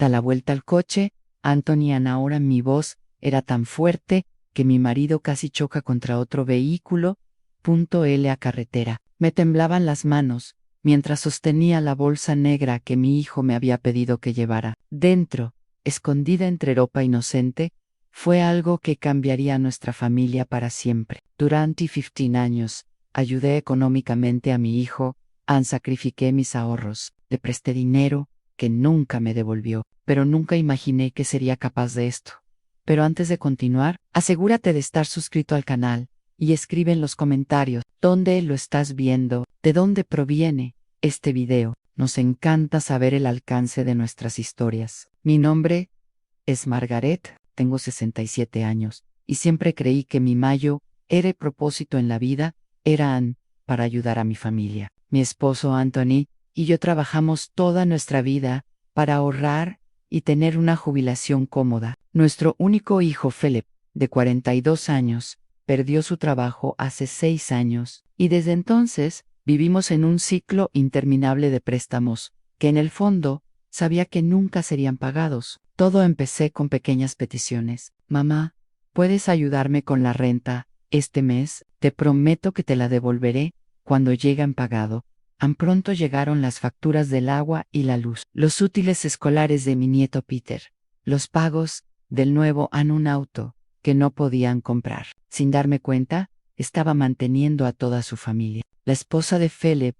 Da la vuelta al coche, Anthony. Ahora mi voz era tan fuerte que mi marido casi choca contra otro vehículo. A carretera. Me temblaban las manos, mientras sostenía la bolsa negra que mi hijo me había pedido que llevara. Dentro, escondida entre ropa inocente, fue algo que cambiaría nuestra familia para siempre. Durante 15 años, ayudé económicamente a mi hijo, sacrifiqué mis ahorros, le presté dinero, que nunca me devolvió, pero nunca imaginé que sería capaz de esto. Pero antes de continuar, asegúrate de estar suscrito al canal, y escribe en los comentarios dónde lo estás viendo, de dónde proviene este video. Nos encanta saber el alcance de nuestras historias. Mi nombre es Margaret, tengo 67 años, y siempre creí que mi mayor propósito en la vida era para ayudar a mi familia. Mi esposo Anthony y yo trabajamos toda nuestra vida para ahorrar y tener una jubilación cómoda. Nuestro único hijo, Philip, de 42 años, perdió su trabajo hace 6 años, y desde entonces vivimos en un ciclo interminable de préstamos, que en el fondo sabía que nunca serían pagados. Todo empecé con pequeñas peticiones. Mamá, ¿puedes ayudarme con la renta este mes? Te prometo que te la devolveré cuando lleguen pagado. Tan pronto llegaron las facturas del agua y la luz, los útiles escolares de mi nieto Peter, los pagos del nuevo un auto que no podían comprar. Sin darme cuenta, estaba manteniendo a toda su familia. La esposa de Philip,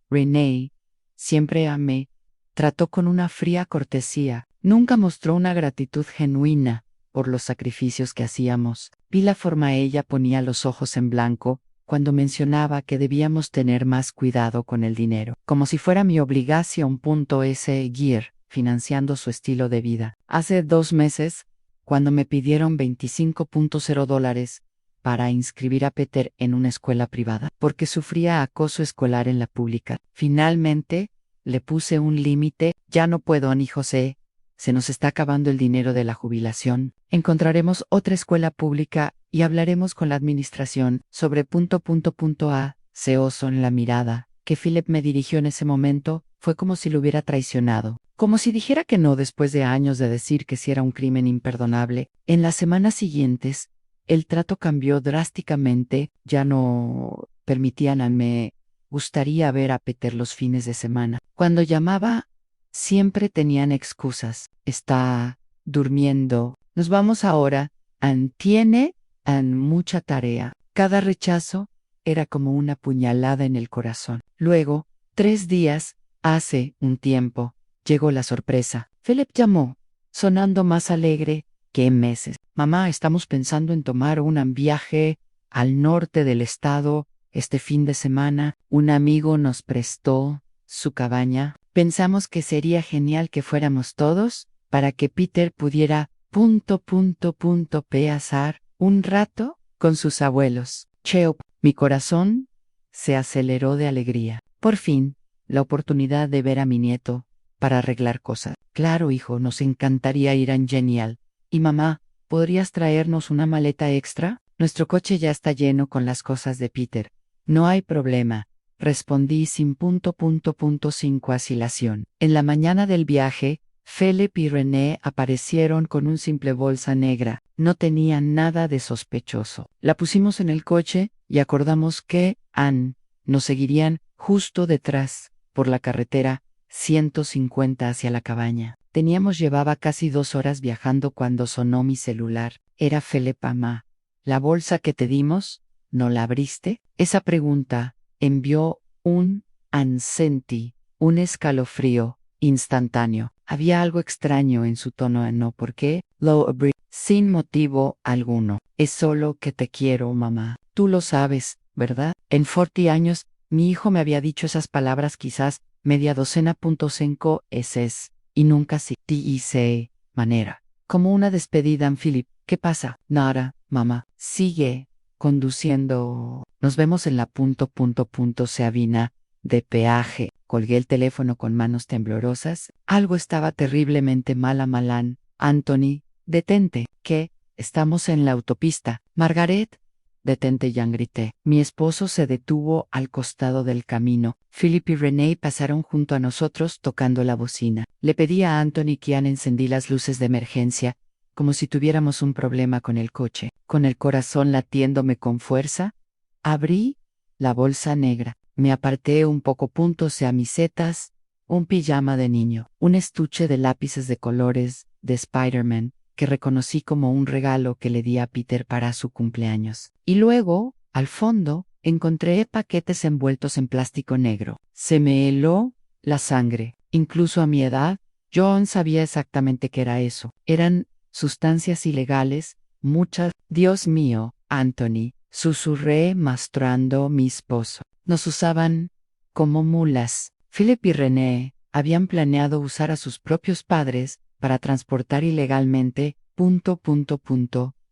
Renee, siempre me trató con una fría cortesía. Nunca mostró una gratitud genuina por los sacrificios que hacíamos. Vi la forma ella ponía los ojos en blanco cuando mencionaba que debíamos tener más cuidado con el dinero, como si fuera mi obligación. Seguir financiando su estilo de vida. Hace 2 meses, cuando me pidieron $25.0 para inscribir a Peter en una escuela privada, porque sufría acoso escolar en la pública. Finalmente, le puse un límite. Ya no puedo, ni José. Se nos está acabando el dinero de la jubilación. Encontraremos otra escuela pública y hablaremos con la administración sobre Se oso en la mirada que Philip me dirigió en ese momento. Fue como si lo hubiera traicionado. Como si dijera que no después de años de decir que sí era un crimen imperdonable. En las semanas siguientes, el trato cambió drásticamente. Ya no permitían me gustaría ver a Peter los fines de semana. Cuando llamaba, siempre tenían excusas. Está durmiendo. Nos vamos ahora. Tiene mucha tarea. Cada rechazo era como una puñalada en el corazón. Luego, 3 días, hace un tiempo, llegó la sorpresa. Philip llamó, sonando más alegre que en meses. Mamá, estamos pensando en tomar un viaje al norte del estado este fin de semana. Un amigo nos prestó su cabaña. Pensamos que sería genial que fuéramos todos para que Peter pudiera pasar un rato con sus abuelos. Mi corazón se aceleró de alegría. Por fin, la oportunidad de ver a mi nieto para arreglar cosas. Claro, hijo, nos encantaría ir a Genial. Y mamá, ¿podrías traernos una maleta extra? Nuestro coche ya está lleno con las cosas de Peter. No hay problema, respondí sin sin vacilación. En la mañana del viaje, Philip y René aparecieron con un simple bolsa negra. No tenían nada de sospechoso. La pusimos en el coche y acordamos que nos seguirían justo detrás, por la carretera 150 hacia la cabaña. Llevaba casi 2 horas viajando cuando sonó mi celular. Era Philip. Mamá, ¿la bolsa que te dimos, no la abriste? Esa pregunta envió sentí un escalofrío instantáneo. Había algo extraño en su tono. No, ¿por qué? Lo abrí sin motivo alguno. Es solo que te quiero, mamá. Tú lo sabes, ¿verdad? En 40 años, mi hijo me había dicho esas palabras quizás media docena. 5 veces, y nunca de manera. Como una despedida. Philip, ¿qué pasa? Nada, mamá. Sigue conduciendo. Nos vemos en la Sabina de peaje. Colgué el teléfono con manos temblorosas. Algo estaba terriblemente mal. Anthony, detente, que estamos en la autopista. Margaret, detente, Jan, grité. Mi esposo se detuvo al costado del camino. Philip y Renee pasaron junto a nosotros tocando la bocina. Le pedí a Anthony que encendí las luces de emergencia, como si tuviéramos un problema con el coche. Con el corazón latiéndome con fuerza, abrí la bolsa negra. Me aparté un poco, camisetas, un pijama de niño, un estuche de lápices de colores de Spider-Man, que reconocí como un regalo que le di a Peter para su cumpleaños. Y luego, al fondo, encontré paquetes envueltos en plástico negro. Se me heló la sangre. Incluso a mi edad, yo aún sabía exactamente qué era eso. Eran sustancias ilegales, muchas. Dios mío, Anthony, susurré mostrando mi esposo. Nos usaban como mulas. Philip y Renee habían planeado usar a sus propios padres para transportar ilegalmente,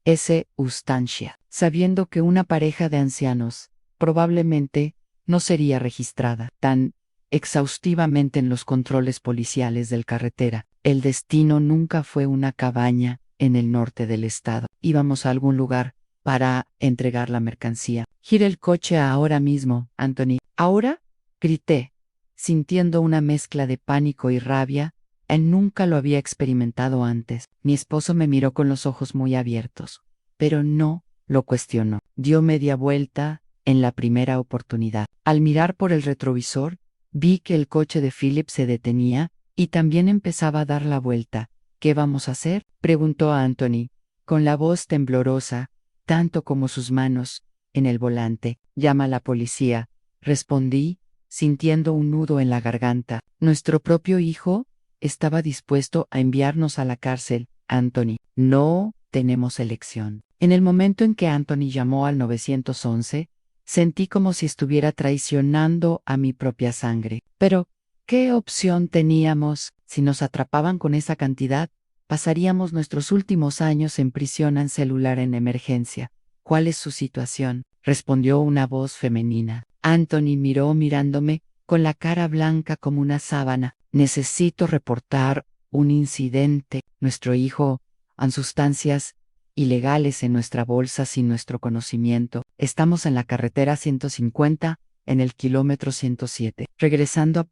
esa sustancia, sabiendo que una pareja de ancianos probablemente no sería registrada tan exhaustivamente en los controles policiales del carretera. El destino nunca fue una cabaña en el norte del estado. Íbamos a algún lugar para entregar la mercancía. Gira el coche ahora mismo, Anthony. ¿Ahora? Grité, sintiendo una mezcla de pánico y rabia. Él nunca lo había experimentado antes. Mi esposo me miró con los ojos muy abiertos, pero no lo cuestionó. Dio media vuelta en la primera oportunidad. Al mirar por el retrovisor, vi que el coche de Philip se detenía y también empezaba a dar la vuelta. ¿Qué vamos a hacer?, preguntó a Anthony, con la voz temblorosa, tanto como sus manos, en el volante. Llama a la policía, respondí, sintiendo un nudo en la garganta. Nuestro propio hijo estaba dispuesto a enviarnos a la cárcel, Anthony. No tenemos elección. En el momento en que Anthony llamó al 911, sentí como si estuviera traicionando a mi propia sangre. Pero, ¿qué opción teníamos? Si nos atrapaban con esa cantidad, pasaríamos nuestros últimos años en prisión en celular en emergencia. ¿Cuál es su situación?, respondió una voz femenina. Anthony miró mirándome, con la cara blanca como una sábana. Necesito reportar un incidente. Nuestro hijo, con sustancias ilegales en nuestra bolsa sin nuestro conocimiento. Estamos en la carretera 150, en el kilómetro 107, regresando a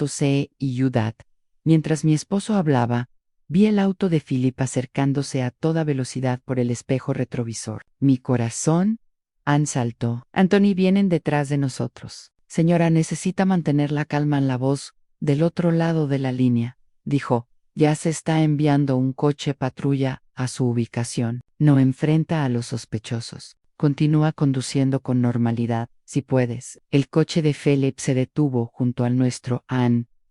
C y Udad. Mientras mi esposo hablaba, vi el auto de Philip acercándose a toda velocidad por el espejo retrovisor. Mi corazón saltó. Anthony, vienen detrás de nosotros. Señora, necesita mantener la calma en la voz del otro lado de la línea, dijo. Ya se está enviando un coche patrulla a su ubicación. No enfrenta a los sospechosos. Continúa conduciendo con normalidad, si puedes. El coche de Philip se detuvo junto al nuestro,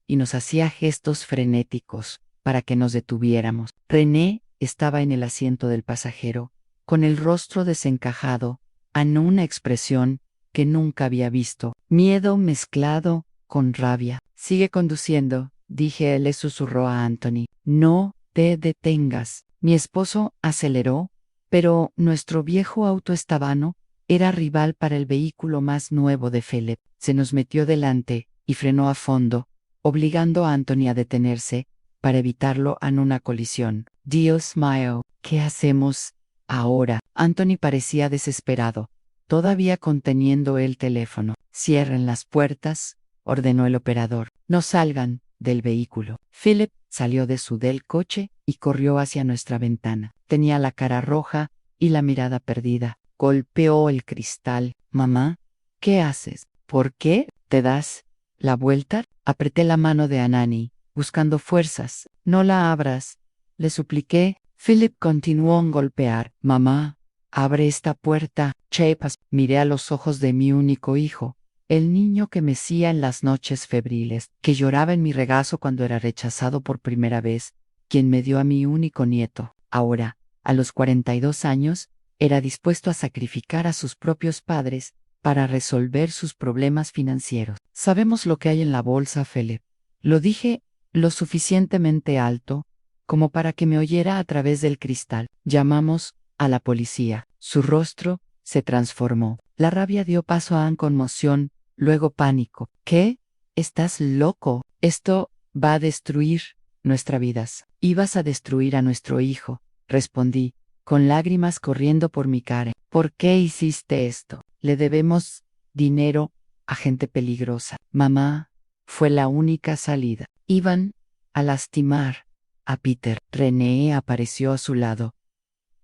y nos hacía gestos frenéticos para que nos detuviéramos. René estaba en el asiento del pasajero, con el rostro desencajado, una expresión que nunca había visto, miedo mezclado con rabia. Sigue conduciendo, dije. Él le susurró a Anthony. No te detengas. Mi esposo aceleró, pero nuestro viejo auto estabano era rival para el vehículo más nuevo de Philip. Se nos metió delante y frenó a fondo, obligando a Anthony a detenerse para evitarlo en una colisión. Dios mío, ¿qué hacemos ahora? Anthony parecía desesperado, todavía conteniendo el teléfono. Cierren las puertas, ordenó el operador. No salgan del vehículo. Philip salió del coche y corrió hacia nuestra ventana. Tenía la cara roja y la mirada perdida. Golpeó el cristal. Mamá, ¿qué haces? ¿Por qué te das la vuelta? Apreté la mano de Anani, buscando fuerzas. No la abras, le supliqué. Philip continuó a golpear. Mamá, abre esta puerta. Chepas. Miré a los ojos de mi único hijo, el niño que mecía en las noches febriles, que lloraba en mi regazo cuando era rechazado por primera vez, quien me dio a mi único nieto. Ahora, a los 42 años, era dispuesto a sacrificar a sus propios padres para resolver sus problemas financieros. Sabemos lo que hay en la bolsa, Philip. Lo dije lo suficientemente alto como para que me oyera a través del cristal. Llamamos a la policía. Su rostro se transformó. La rabia dio paso a conmoción, luego pánico. ¿Qué? ¿Estás loco? Esto va a destruir nuestras vidas. Ibas a destruir a nuestro hijo, respondí, con lágrimas corriendo por mi cara. ¿Por qué hiciste esto? Le debemos dinero a gente peligrosa. Mamá fue la única salida. Iban a lastimar a Peter. René apareció a su lado,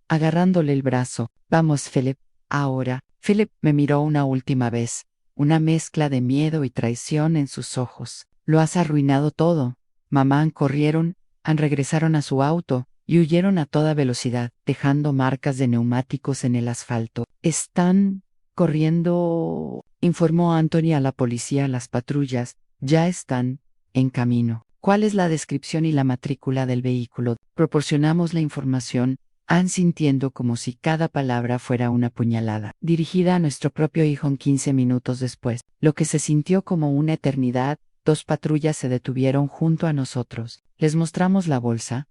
agarrándole el brazo. Vamos, Philip, ahora. Philip me miró una última vez, una mezcla de miedo y traición en sus ojos. Lo has arruinado todo. Mamá corrieron, regresaron a su auto y huyeron a toda velocidad, dejando marcas de neumáticos en el asfalto. Están corriendo, informó Anthony a la policía. Las patrullas ya están en camino. ¿Cuál es la descripción y la matrícula del vehículo? Proporcionamos la información. Ann sintiendo como si cada palabra fuera una puñalada, dirigida a nuestro propio hijo. 15 minutos después, lo que se sintió como una eternidad, 2 patrullas se detuvieron junto a nosotros. Les mostramos la bolsa.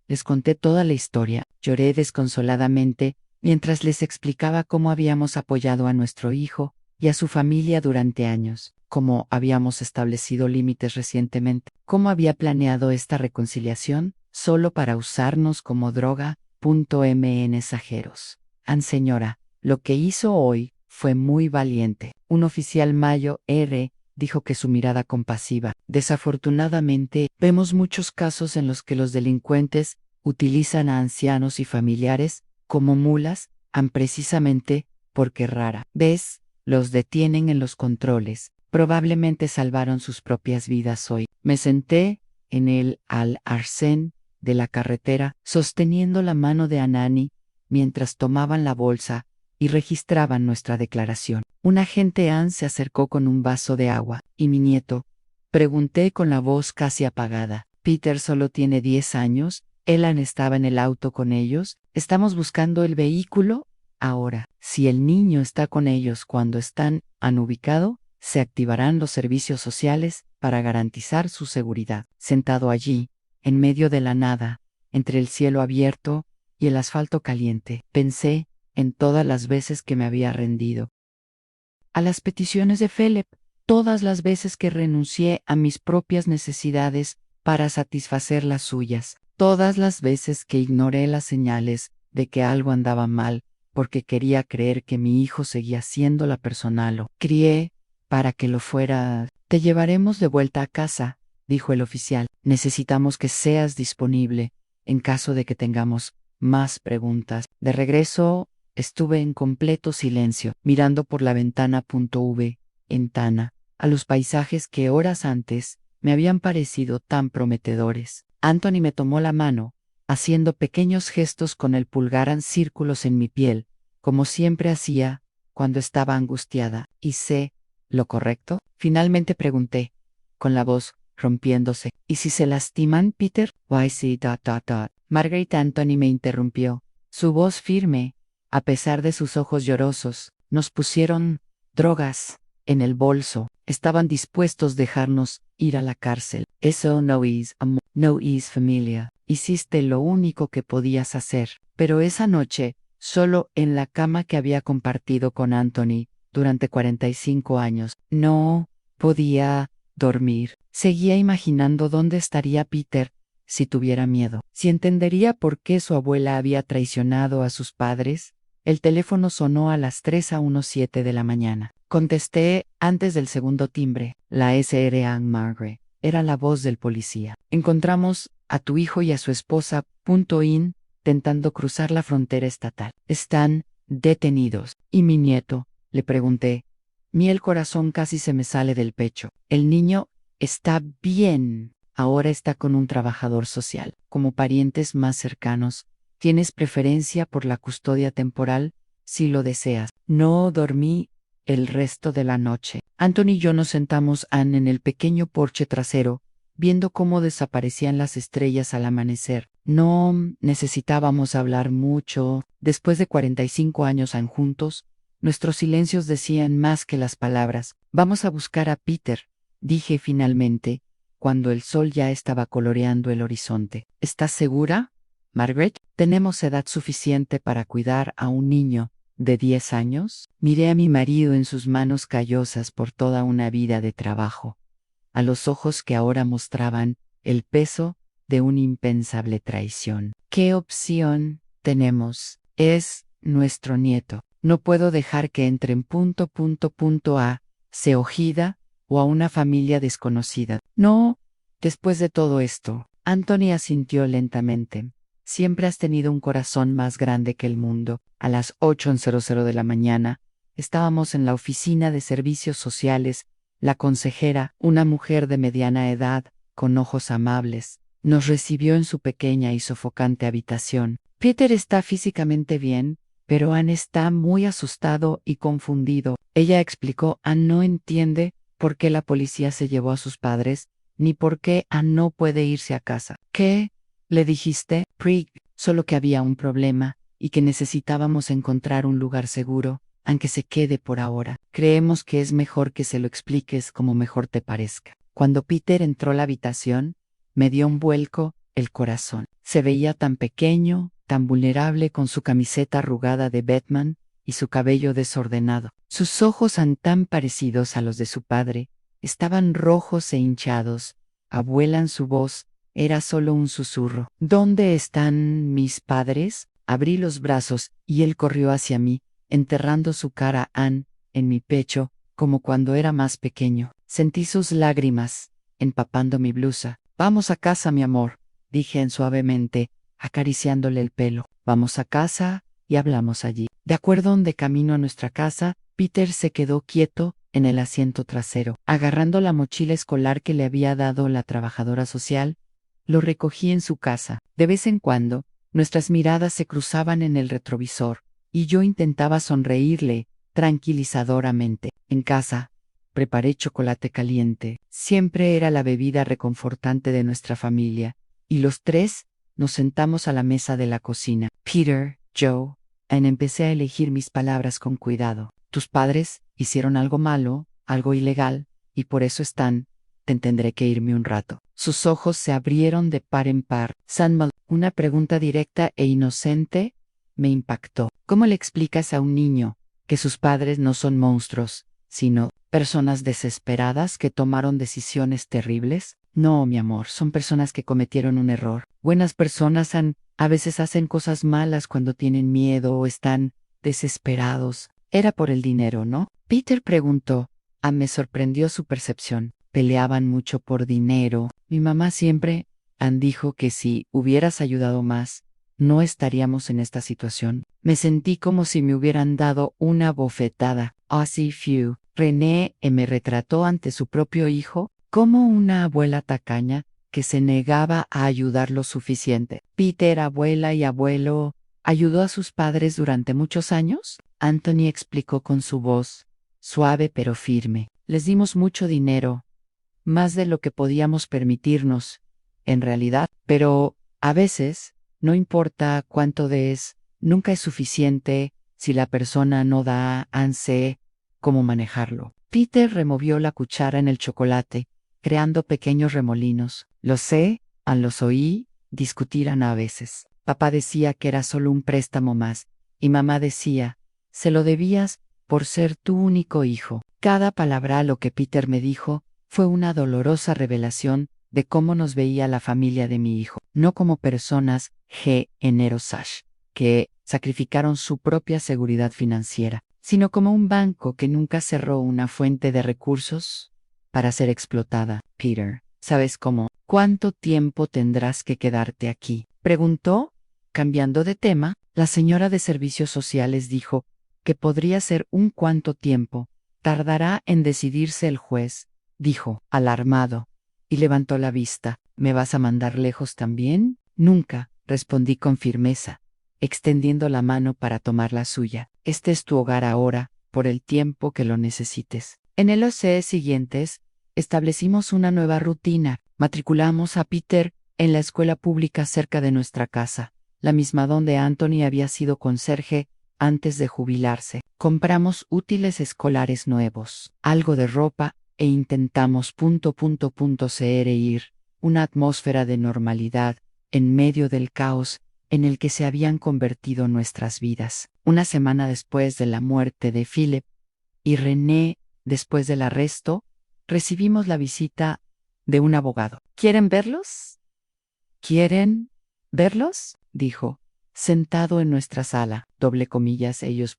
Les conté toda la historia. Lloré desconsoladamente mientras les explicaba cómo habíamos apoyado a nuestro hijo y a su familia durante años, cómo habíamos establecido límites recientemente, cómo había planeado esta reconciliación solo para usarnos como droga. Mensajeros. Señora, lo que hizo hoy fue muy valiente. Un oficial Mayo R. dijo que su mirada compasiva. Desafortunadamente, vemos muchos casos en los que los delincuentes utilizan a ancianos y familiares como mulas, precisamente porque rara vez los detienen en los controles. Probablemente salvaron sus propias vidas hoy. Me senté en el al-arcén de la carretera, sosteniendo la mano de Anani, mientras tomaban la bolsa y registraban nuestra declaración. Un agente Ann se acercó con un vaso de agua. ¿Y mi nieto? Pregunté con la voz casi apagada. Peter solo tiene 10 años, Elan estaba en el auto con ellos, estamos buscando el vehículo. Ahora, si el niño está con ellos cuando están ubicado, se activarán los servicios sociales para garantizar su seguridad. Sentado allí, en medio de la nada, entre el cielo abierto y el asfalto caliente, pensé en todas las veces que me había rendido a las peticiones de Philip, todas las veces que renuncié a mis propias necesidades para satisfacer las suyas, todas las veces que ignoré las señales de que algo andaba mal, porque quería creer que mi hijo seguía siendo la persona lo crié para que lo fuera. Te llevaremos de vuelta a casa, dijo el oficial. Necesitamos que seas disponible en caso de que tengamos más preguntas. De regreso, estuve en completo silencio, mirando por la ventana. Ventana, a los paisajes que horas antes me habían parecido tan prometedores. Anthony me tomó la mano, haciendo pequeños gestos con el pulgar en círculos en mi piel, como siempre hacía cuando estaba angustiada. ¿Hice lo correcto? Finalmente pregunté, con la voz rompiéndose. ¿Y si se lastiman, Peter? Why see ... Margaret. Anthony me interrumpió. Su voz firme, a pesar de sus ojos llorosos. Nos pusieron drogas en el bolso. Estaban dispuestos a dejarnos ir a la cárcel. Eso no es familia. Hiciste lo único que podías hacer. Pero esa noche, solo en la cama que había compartido con Anthony durante 45 años, no podía dormir. Seguía imaginando dónde estaría Peter si tuviera miedo. Si entendería por qué su abuela había traicionado a sus padres. El teléfono sonó a las 3:17 de la mañana. Contesté antes del segundo timbre. La Sra. Ann Margaret. Era la voz del policía. Encontramos a tu hijo y a su esposa. Intentando cruzar la frontera estatal. Están detenidos. ¿Y mi nieto? Le pregunté. El corazón casi se me sale del pecho. El niño está bien. Ahora está con un trabajador social. Como parientes más cercanos, ¿tienes preferencia por la custodia temporal? Si lo deseas. No dormí el resto de la noche. Anthony y yo nos sentamos en el pequeño porche trasero, viendo cómo desaparecían las estrellas al amanecer. No necesitábamos hablar mucho. Después de 45 años juntos, nuestros silencios decían más que las palabras. Vamos a buscar a Peter, dije finalmente, cuando el sol ya estaba coloreando el horizonte. ¿Estás segura, Margaret? ¿Tenemos edad suficiente para cuidar a un niño de 10 años? Miré a mi marido en sus manos callosas por toda una vida de trabajo, a los ojos que ahora mostraban el peso de una impensable traición. ¿Qué opción tenemos. Es nuestro nieto. No puedo dejar que entre en a se ojida o a una familia desconocida. No, después de todo esto, Anthony asintió lentamente. Siempre has tenido un corazón más grande que el mundo. A las 8:00 de la mañana, estábamos en la oficina de servicios sociales. La consejera, una mujer de mediana edad, con ojos amables, nos recibió en su pequeña y sofocante habitación. Peter está físicamente bien, pero Anne está muy asustado y confundido. Ella explicó, Anne no entiende por qué la policía se llevó a sus padres, ni por qué Anne no puede irse a casa. ¿Qué? ¿Le dijiste, Prig? Solo que había un problema, y que necesitábamos encontrar un lugar seguro, aunque se quede por ahora. Creemos que es mejor que se lo expliques como mejor te parezca. Cuando Peter entró a la habitación, me dio un vuelco el corazón. Se veía tan pequeño, tan vulnerable con su camiseta arrugada de Batman y su cabello desordenado. Sus ojos tan parecidos a los de su padre, estaban rojos e hinchados. Abuela, su voz era solo un susurro. ¿Dónde están mis padres? Abrí los brazos y él corrió hacia mí, enterrando su cara Anne en mi pecho, como cuando era más pequeño. Sentí sus lágrimas, empapando mi blusa. Vamos a casa, mi amor, dije suavemente, acariciándole el pelo. Vamos a casa y hablamos allí. De acuerdo, de camino a nuestra casa, Peter se quedó quieto en el asiento trasero. Agarrando la mochila escolar que le había dado la trabajadora social, lo recogí en su casa. De vez en cuando, nuestras miradas se cruzaban en el retrovisor, y yo intentaba sonreírle tranquilizadoramente. En casa, preparé chocolate caliente. Siempre era la bebida reconfortante de nuestra familia, y los tres nos sentamos a la mesa de la cocina. Peter, Joe, empecé a elegir mis palabras con cuidado. Tus padres hicieron algo malo, algo ilegal, y por eso tendré que irme un rato. Sus ojos se abrieron de par en par. Una pregunta directa e inocente me impactó. ¿Cómo le explicas a un niño que sus padres no son monstruos, sino personas desesperadas que tomaron decisiones terribles? No, mi amor, son personas que cometieron un error. Buenas personas a veces hacen cosas malas cuando tienen miedo o están desesperados. Era por el dinero, ¿no? Peter preguntó. Me sorprendió su percepción. Peleaban mucho por dinero. Mi mamá siempre dijo que si hubieras ayudado más, no estaríamos en esta situación. Me sentí como si me hubieran dado una bofetada. Así few. René me retrató ante su propio hijo como una abuela tacaña que se negaba a ayudar lo suficiente. Peter, abuela y abuelo, ¿ayudó a sus padres durante muchos años? Anthony explicó con su voz, suave pero firme. Les dimos mucho dinero, más de lo que podíamos permitirnos, en realidad, pero a veces, no importa cuánto des, nunca es suficiente si la persona no da, sé cómo manejarlo. Peter removió la cuchara en el chocolate, creando pequeños remolinos. Lo sé, los oí discutir a veces. Papá decía que era solo un préstamo más, y mamá decía, se lo debías por ser tu único hijo. Cada palabra a lo que Peter me dijo fue una dolorosa revelación de cómo nos veía la familia de mi hijo, no como personas generosas que sacrificaron su propia seguridad financiera, sino como un banco que nunca cerró una fuente de recursos para ser explotada. Peter, ¿sabes cómo? ¿Cuánto tiempo tendrás que quedarte aquí?, preguntó. Cambiando de tema, la señora de servicios sociales dijo que podría ser un cuánto tiempo. Tardará en decidirse el juez, dijo, alarmado, y levantó la vista. ¿Me vas a mandar lejos también? Nunca, respondí con firmeza, extendiendo la mano para tomar la suya. Este es tu hogar ahora, por el tiempo que lo necesites. En el OCE siguientes, establecimos una nueva rutina. Matriculamos a Peter en la escuela pública cerca de nuestra casa, la misma donde Anthony había sido conserje antes de jubilarse. Compramos útiles escolares nuevos, algo de ropa, e intentamos ir una atmósfera de normalidad en medio del caos en el que se habían convertido nuestras vidas. Una semana después de la muerte de Philip y René, después del arresto, recibimos la visita de un abogado. ¿Quieren verlos? ¿Quieren verlos?, dijo, sentado en nuestra sala, ellos,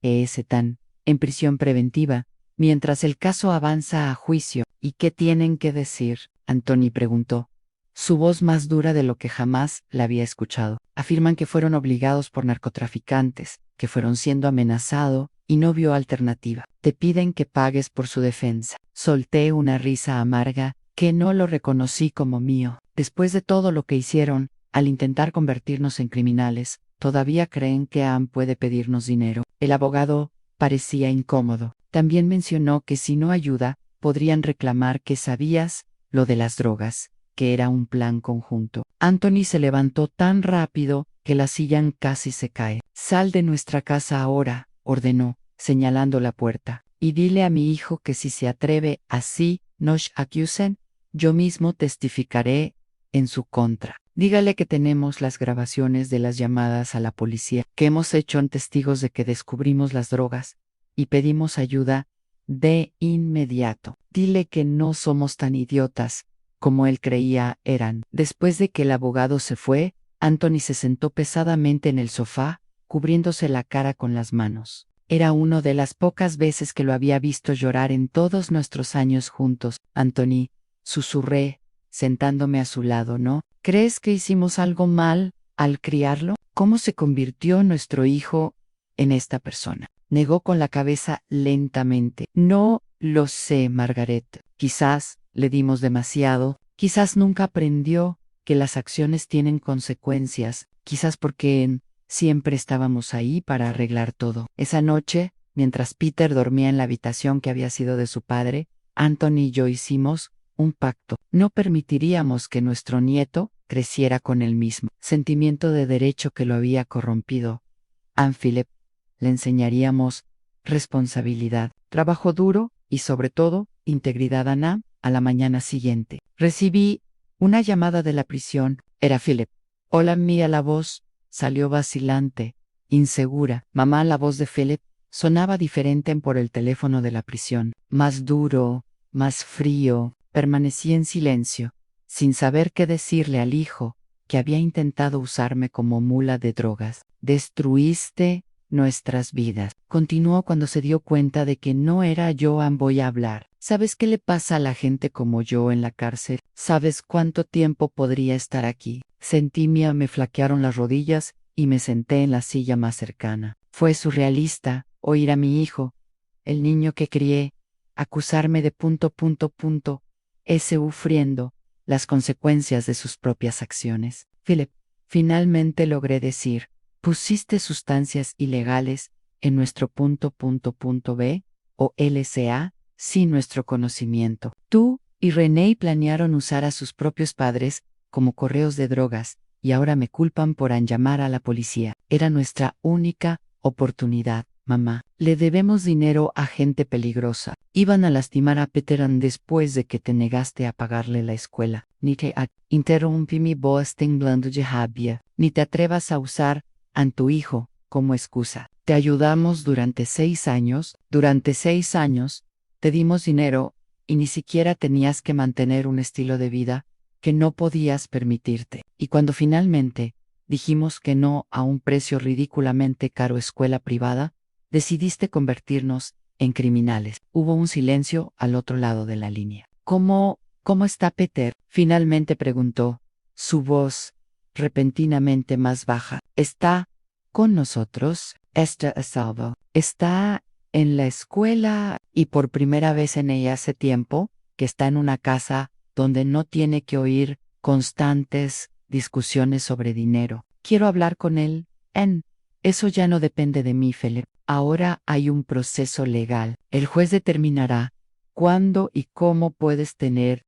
están en prisión preventiva, mientras el caso avanza a juicio. ¿Y qué tienen que decir? Anthony preguntó. Su voz más dura de lo que jamás la había escuchado. Afirman que fueron obligados por narcotraficantes, que fueron siendo amenazados y no vio alternativa. Te piden que pagues por su defensa. Solté una risa amarga que no lo reconocí como mío. Después de todo lo que hicieron, al intentar convertirnos en criminales, todavía creen que Ann puede pedirnos dinero. El abogado parecía incómodo. También mencionó que si no ayuda, podrían reclamar que sabías lo de las drogas, que era un plan conjunto. Anthony se levantó tan rápido que la silla casi se cae. Sal de nuestra casa ahora, ordenó, señalando la puerta, y dile a mi hijo que si se atreve así, nos acusen, yo mismo testificaré en su contra. Dígale que tenemos las grabaciones de las llamadas a la policía, que hemos hecho testigos de que descubrimos las drogas y pedimos ayuda de inmediato. Dile que no somos tan idiotas como él creía eran. Después de que el abogado se fue, Anthony se sentó pesadamente en el sofá, cubriéndose la cara con las manos. Era una de las pocas veces que lo había visto llorar en todos nuestros años juntos. Anthony, susurré, sentándome a su lado, ¿no? ¿Crees que hicimos algo mal al criarlo? ¿Cómo se convirtió nuestro hijo en esta persona? Negó con la cabeza lentamente. No lo sé, Margaret. Quizás le dimos demasiado, quizás nunca aprendió que las acciones tienen consecuencias, quizás porque siempre estábamos ahí para arreglar todo. Esa noche, mientras Peter dormía en la habitación que había sido de su padre, Anthony y yo hicimos un pacto. No permitiríamos que nuestro nieto creciera con el mismo sentimiento de derecho que lo había corrompido. Ann Phillip, le enseñaríamos responsabilidad, trabajo duro y sobre todo integridad. Anna. A la mañana siguiente recibí una llamada de la prisión. Era Phillip. Hola, mía. La voz salió vacilante, insegura. Mamá. La voz de Phillip sonaba diferente por el teléfono de la prisión, más duro, más frío. Permanecí en silencio, sin saber qué decirle al hijo que había intentado usarme como mula de drogas. Destruiste nuestras vidas. Continuó cuando se dio cuenta de que no era yo. Voy a hablar. ¿Sabes qué le pasa a la gente como yo en la cárcel? ¿Sabes cuánto tiempo podría estar aquí? Me flaquearon las rodillas y me senté en la silla más cercana. Fue surrealista oír a mi hijo, el niño que crié, acusarme de sufriendo las consecuencias de sus propias acciones. Phillip, finalmente logré decir, pusiste sustancias ilegales en nuestro B o LCA sin nuestro conocimiento. Tú y Renee planearon usar a sus propios padres como correos de drogas y ahora me culpan por llamar a la policía. Era nuestra única oportunidad, mamá. Le debemos dinero a gente peligrosa. Iban a lastimar a Peter después de que te negaste a pagarle la escuela. Interrumpí mi voz temblando de rabia. Ni te atrevas a usar a tu hijo como excusa. Te ayudamos durante 6 años. Durante 6 años te dimos dinero y ni siquiera tenías que mantener un estilo de vida que no podías permitirte. Y cuando finalmente dijimos que no a un precio ridículamente caro escuela privada, decidiste convertirnos en criminales. Hubo un silencio al otro lado de la línea. ¿Cómo está Peter? Finalmente preguntó, su voz repentinamente más baja. Está con nosotros. Está a salvo. Está en la escuela y por primera vez en ella hace tiempo que está en una casa donde no tiene que oír constantes discusiones sobre dinero. Quiero hablar con él. Eso ya no depende de mí, Phillip. Ahora hay un proceso legal. El juez determinará cuándo y cómo puedes tener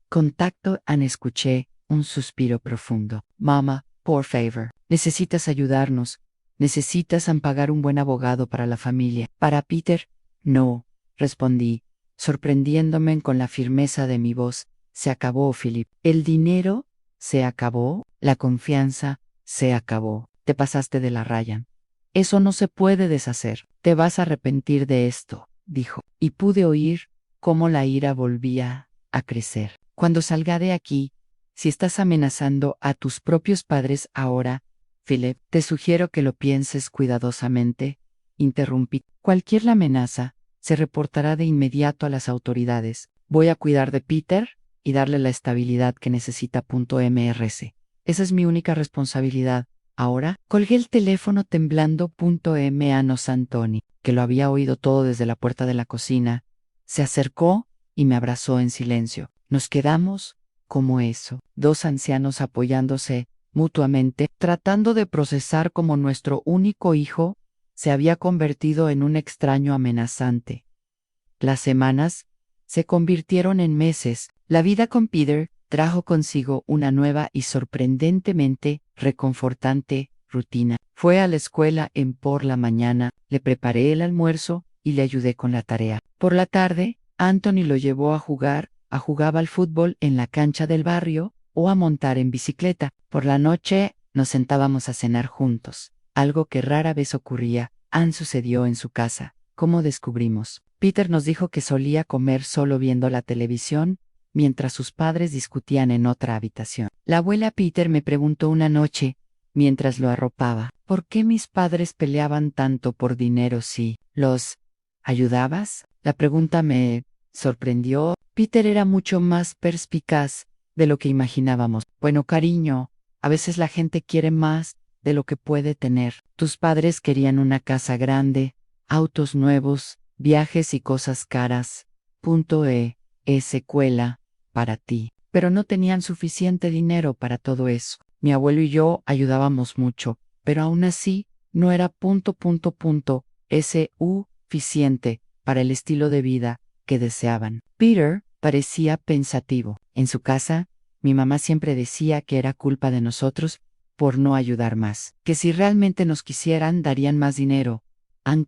contacto. Escuché un suspiro profundo. Mamá, por favor, necesitas ayudarnos. Necesitas pagar un buen abogado para la familia. ¿Para Peter? No, respondí, sorprendiéndome con la firmeza de mi voz. Se acabó, Phillip. El dinero se acabó. La confianza se acabó. Te pasaste de la raya. Eso no se puede deshacer. Te vas a arrepentir de esto, dijo. Y pude oír cómo la ira volvía a crecer. Cuando salga de aquí, Si estás amenazando a tus propios padres ahora, Philip, te sugiero que lo pienses cuidadosamente. Interrumpí. Cualquier amenaza se reportará de inmediato a las autoridades. Voy a cuidar de Peter y darle la estabilidad que necesita. MRC. Esa es mi única responsabilidad. Ahora, colgué el teléfono temblando. Nos Antoni, que lo había oído todo desde la puerta de la cocina, se acercó y me abrazó en silencio. Nos quedamos como eso, dos ancianos apoyándose mutuamente, tratando de procesar cómo nuestro único hijo se había convertido en un extraño amenazante. Las semanas se convirtieron en meses. La vida con Peter trajo consigo una nueva y sorprendentemente reconfortante rutina. Fue a la escuela por la mañana, le preparé el almuerzo y le ayudé con la tarea. Por la tarde, Anthony lo llevó a jugar, jugaba al fútbol en la cancha del barrio o a montar en bicicleta. Por la noche nos sentábamos a cenar juntos, algo que rara vez ocurría. Sucedió en su casa. ¿Cómo descubrimos? Peter nos dijo que solía comer solo viendo la televisión, mientras sus padres discutían en otra habitación. La abuela Peter me preguntó una noche, mientras lo arropaba, ¿por qué mis padres peleaban tanto por dinero si los ayudabas? La pregunta me sorprendió. Peter era mucho más perspicaz de lo que imaginábamos. Bueno, cariño, a veces la gente quiere más de lo que puede tener. Tus padres querían una casa grande, autos nuevos, viajes y cosas caras. Escuela para ti. Pero no tenían suficiente dinero para todo eso. Mi abuelo y yo ayudábamos mucho, pero aún así no era suficiente para el estilo de vida que deseaban. Peter parecía pensativo. En su casa, mi mamá siempre decía que era culpa de nosotros por no ayudar más, que si realmente nos quisieran darían más dinero.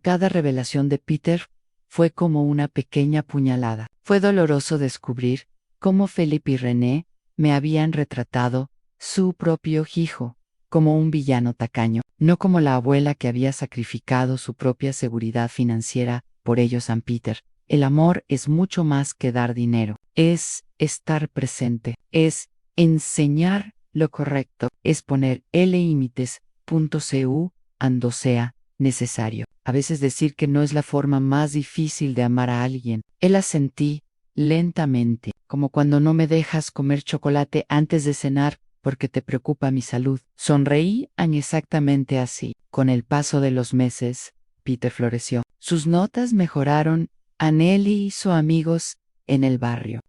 Cada revelación de Peter fue como una pequeña puñalada. Fue doloroso descubrir cómo Philip y René me habían retratado su propio hijo como un villano tacaño, no como la abuela que había sacrificado su propia seguridad financiera por ellos. Peter, el amor es mucho más que dar dinero, es estar presente, es enseñar lo correcto, es poner límites, cuando sea necesario. A veces decir que no es la forma más difícil de amar a alguien. Él asentí lentamente, como cuando no me dejas comer chocolate antes de cenar porque te preocupa mi salud. Sonreí exactamente así. Con el paso de los meses, Peter floreció. Sus notas mejoraron. Anneli hizo amigos en el barrio.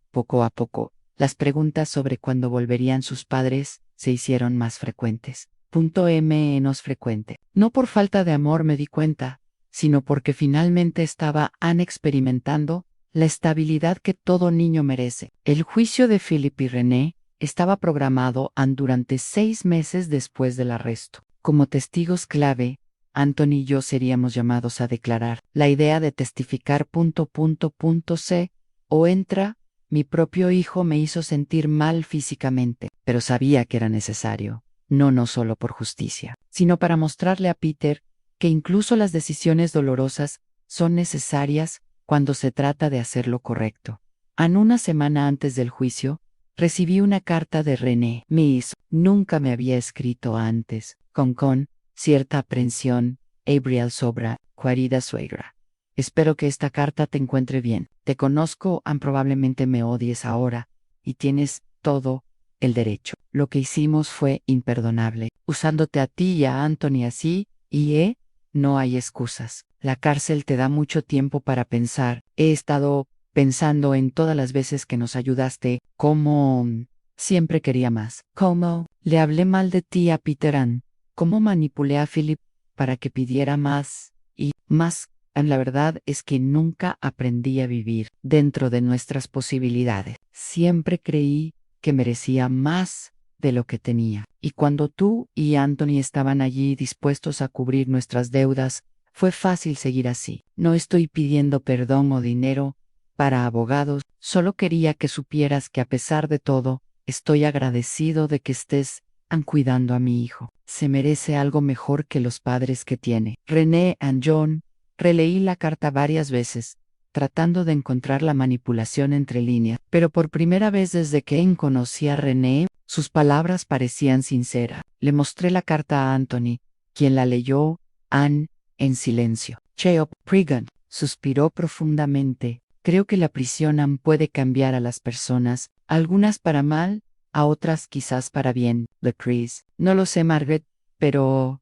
Poco a poco, las preguntas sobre cuándo volverían sus padres se hicieron más frecuentes. Menos frecuente. No por falta de amor me di cuenta, sino porque finalmente estaba experimentando la estabilidad que todo niño merece. El juicio de Philip y René estaba programado durante 6 meses después del arresto. Como testigos clave, Anthony y yo seríamos llamados a declarar. La idea de testificar. Mi propio hijo me hizo sentir mal físicamente, pero sabía que era necesario. No solo por justicia, sino para mostrarle a Peter que incluso las decisiones dolorosas son necesarias cuando se trata de hacer lo correcto. Una semana antes del juicio, recibí una carta de René. Nunca me había escrito antes, con cierta aprensión, Abriel Sobra, querida suegra. Espero que esta carta te encuentre bien. Te conozco, probablemente me odies ahora, y tienes todo el derecho. Lo que hicimos fue imperdonable, usándote a ti y a Anthony así, no hay excusas. La cárcel te da mucho tiempo para pensar. He estado pensando en todas las veces que nos ayudaste, cómo siempre quería más. Cómo le hablé mal de ti a Peter cómo manipulé a Philip para que pidiera más y más. La verdad es que nunca aprendí a vivir dentro de nuestras posibilidades. Siempre creí que merecía más de lo que tenía. Y cuando tú y Anthony estaban allí dispuestos a cubrir nuestras deudas, fue fácil seguir así. No estoy pidiendo perdón o dinero para abogados, solo quería que supieras que a pesar de todo, estoy agradecido de que estés cuidando a mi hijo. Se merece algo mejor que los padres que tiene. René and John. Releí la carta varias veces, tratando de encontrar la manipulación entre líneas. Pero por primera vez desde que conocí a René, sus palabras parecían sinceras. Le mostré la carta a Anthony, quien la leyó, en silencio. Cheop Prigan suspiró profundamente. Creo que la prisión puede cambiar a las personas, algunas para mal, a otras quizás para bien. Chris. No lo sé, Margaret, pero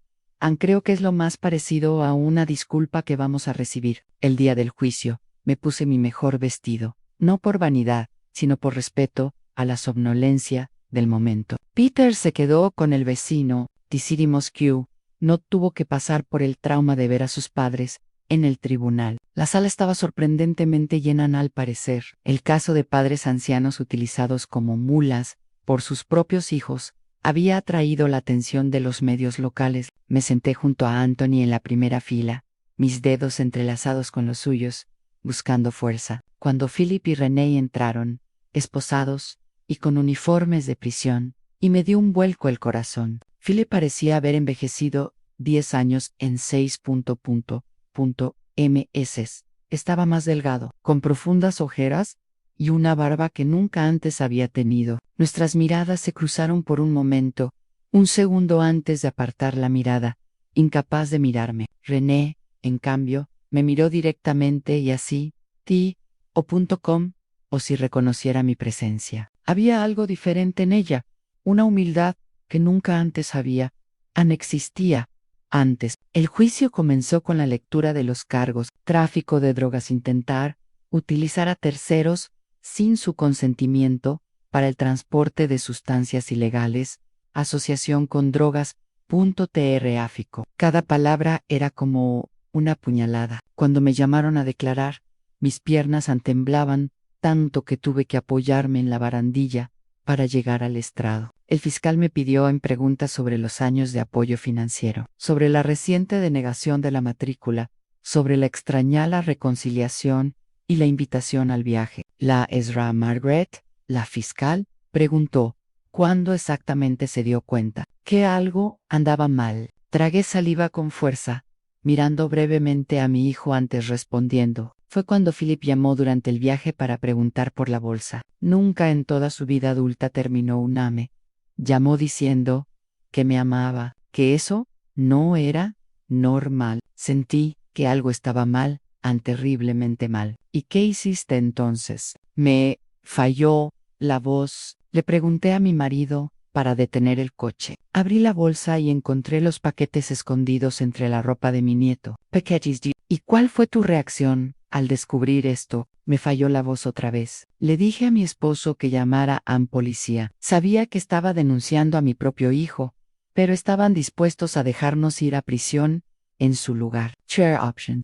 creo que es lo más parecido a una disculpa que vamos a recibir. El día del juicio, me puse mi mejor vestido, no por vanidad, sino por respeto a la somnolencia del momento. Peter se quedó con el vecino, Tisiri Mosque. No tuvo que pasar por el trauma de ver a sus padres en el tribunal. La sala estaba sorprendentemente llena al parecer. El caso de padres ancianos utilizados como mulas por sus propios hijos había atraído la atención de los medios locales. Me senté junto a Anthony en la primera fila, mis dedos entrelazados con los suyos, buscando fuerza. Cuando Philip y René entraron, esposados y con uniformes de prisión, y me dio un vuelco el corazón. Philip parecía haber envejecido 10 años en 6 ms. Estaba más delgado, con profundas ojeras y una barba que nunca antes había tenido. Nuestras miradas se cruzaron por un momento, un segundo antes de apartar la mirada, incapaz de mirarme. René, en cambio, me miró directamente y así, o si reconociera mi presencia. Había algo diferente en ella, una humildad que nunca antes existía. Antes, el juicio comenzó con la lectura de los cargos: tráfico de drogas, intentar utilizar a terceros sin su consentimiento para el transporte de sustancias ilegales, asociación con drogas, tráfico. Cada palabra era como una puñalada. Cuando me llamaron a declarar, mis piernas temblaban tanto que tuve que apoyarme en la barandilla para llegar al estrado. El fiscal me pidió preguntas sobre los años de apoyo financiero, sobre la reciente denegación de la matrícula, sobre la extrañada reconciliación y la invitación al viaje. La Ezra Margaret, la fiscal, preguntó cuándo exactamente se dio cuenta que algo andaba mal. Tragué saliva con fuerza, mirando brevemente a mi hijo antes respondiendo. Fue cuando Philip llamó durante el viaje para preguntar por la bolsa. Nunca en toda su vida adulta terminó un AME. Llamó diciendo que me amaba, que eso no era normal. Sentí que algo estaba mal, terriblemente mal. ¿Y qué hiciste entonces? Me falló la voz. Le pregunté a mi marido para detener el coche. Abrí la bolsa y encontré los paquetes escondidos entre la ropa de mi nieto. ¿Y cuál fue tu reacción al descubrir esto? Me falló la voz otra vez. Le dije a mi esposo que llamara a policía. Sabía que estaba denunciando a mi propio hijo, pero estaban dispuestos a dejarnos ir a prisión en su lugar. Chair option.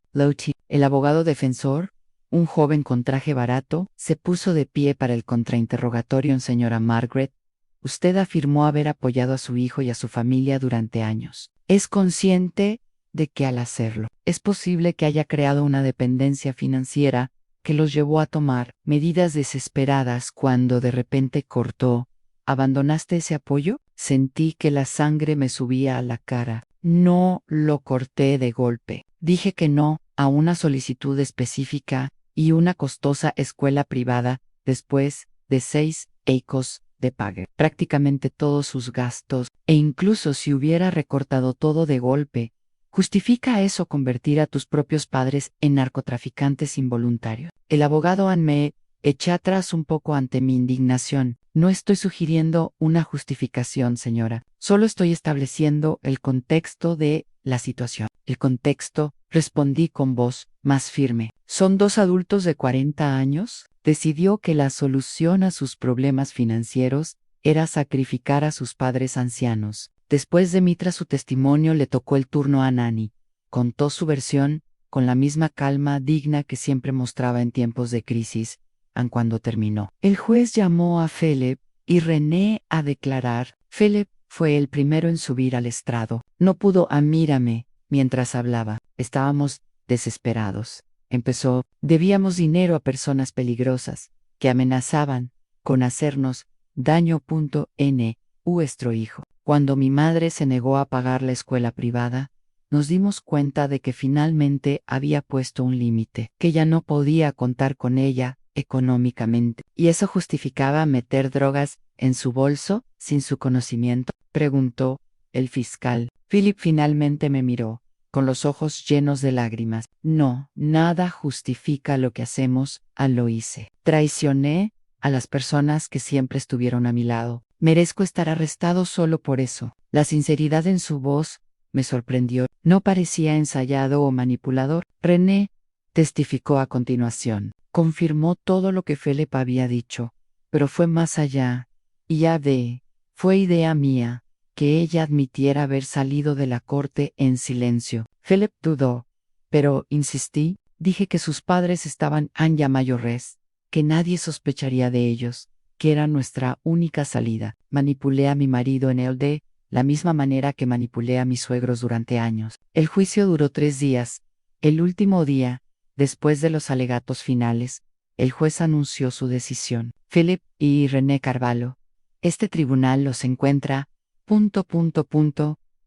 El abogado defensor, un joven con traje barato, se puso de pie para el contrainterrogatorio. Señora Margaret, usted afirmó haber apoyado a su hijo y a su familia durante años. ¿Es consciente de que al hacerlo, es posible que haya creado una dependencia financiera que los llevó a tomar medidas desesperadas cuando de repente cortó? ¿Abandonaste ese apoyo? Sentí que la sangre me subía a la cara. No lo corté de golpe. Dije que no a una solicitud específica y una costosa escuela privada después de 6 años de pagar prácticamente todos sus gastos, e incluso si hubiera recortado todo de golpe, ¿justifica eso convertir a tus propios padres en narcotraficantes involuntarios? El abogado me eché atrás un poco ante mi indignación. No estoy sugiriendo una justificación, señora. Solo estoy estableciendo el contexto de la situación. El contexto, respondí con voz más firme. Son 2 adultos de 40 años. Decidió que la solución a sus problemas financieros era sacrificar a sus padres ancianos. Después de Mitra su testimonio le tocó el turno a Nani. Contó su versión con la misma calma digna que siempre mostraba en tiempos de crisis. Cuando terminó, el juez llamó a Philip y René a declarar. Philip fue el primero en subir al estrado. No pudo mírame mientras hablaba. Estábamos desesperados. Empezó: debíamos dinero a personas peligrosas que amenazaban con hacernos daño. Nuestro hijo. Cuando mi madre se negó a pagar la escuela privada, nos dimos cuenta de que finalmente había puesto un límite, que ya no podía contar con ella económicamente. ¿Y eso justificaba meter drogas en su bolso sin su conocimiento?, preguntó el fiscal. Philip finalmente me miró, con los ojos llenos de lágrimas. No, nada justifica lo que hacemos, lo hice. Traicioné a las personas que siempre estuvieron a mi lado. Merezco estar arrestado solo por eso. La sinceridad en su voz me sorprendió. No parecía ensayado o manipulador. René testificó a continuación. Confirmó todo lo que Philip había dicho, pero fue más allá. Y ya ve, fue idea mía que ella admitiera haber salido de la corte en silencio. Philip dudó, pero insistí. Dije que sus padres estaban ya mayores, que nadie sospecharía de ellos, que era nuestra única salida. Manipulé a mi marido en el de la misma manera que manipulé a mis suegros durante años. El juicio duró 3 días. El último día, después de los alegatos finales, el juez anunció su decisión. Philip y René Carvalho. Este tribunal los encuentra culpable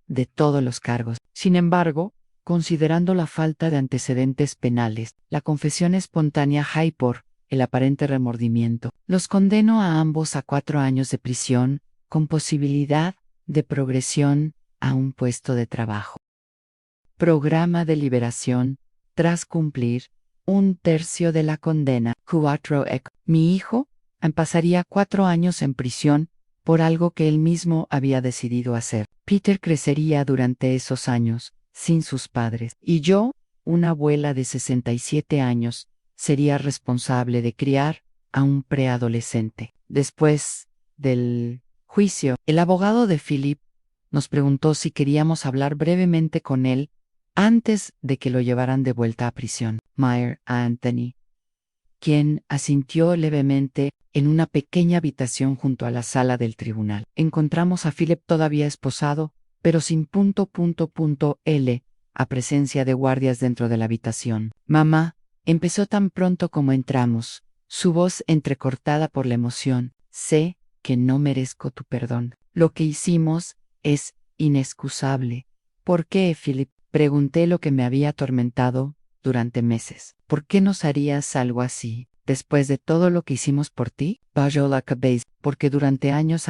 de todos los cargos. Sin embargo, considerando la falta de antecedentes penales, la confesión espontánea y por el aparente remordimiento, los condeno a ambos a 4 años de prisión, con posibilidad de progresión a un puesto de trabajo. Programa de liberación. Tras cumplir 1/3 de la condena, mi hijo pasaría 4 años en prisión por algo que él mismo había decidido hacer. Peter crecería durante esos años, sin sus padres, y yo, una abuela de 67 años, sería responsable de criar a un preadolescente. Después del juicio, el abogado de Philip nos preguntó si queríamos hablar brevemente con él antes de que lo llevaran de vuelta a prisión. Meyer a Anthony, quien asintió levemente en una pequeña habitación junto a la sala del tribunal. Encontramos a Philip todavía esposado, pero sin L, a presencia de guardias dentro de la habitación. Mamá, empezó tan pronto como entramos, su voz entrecortada por la emoción. Sé que no merezco tu perdón. Lo que hicimos es inexcusable. ¿Por qué, Philip? Pregunté lo que me había atormentado durante meses. ¿Por qué nos harías algo así, después de todo lo que hicimos por ti? Bajó la cabeza. Porque durante años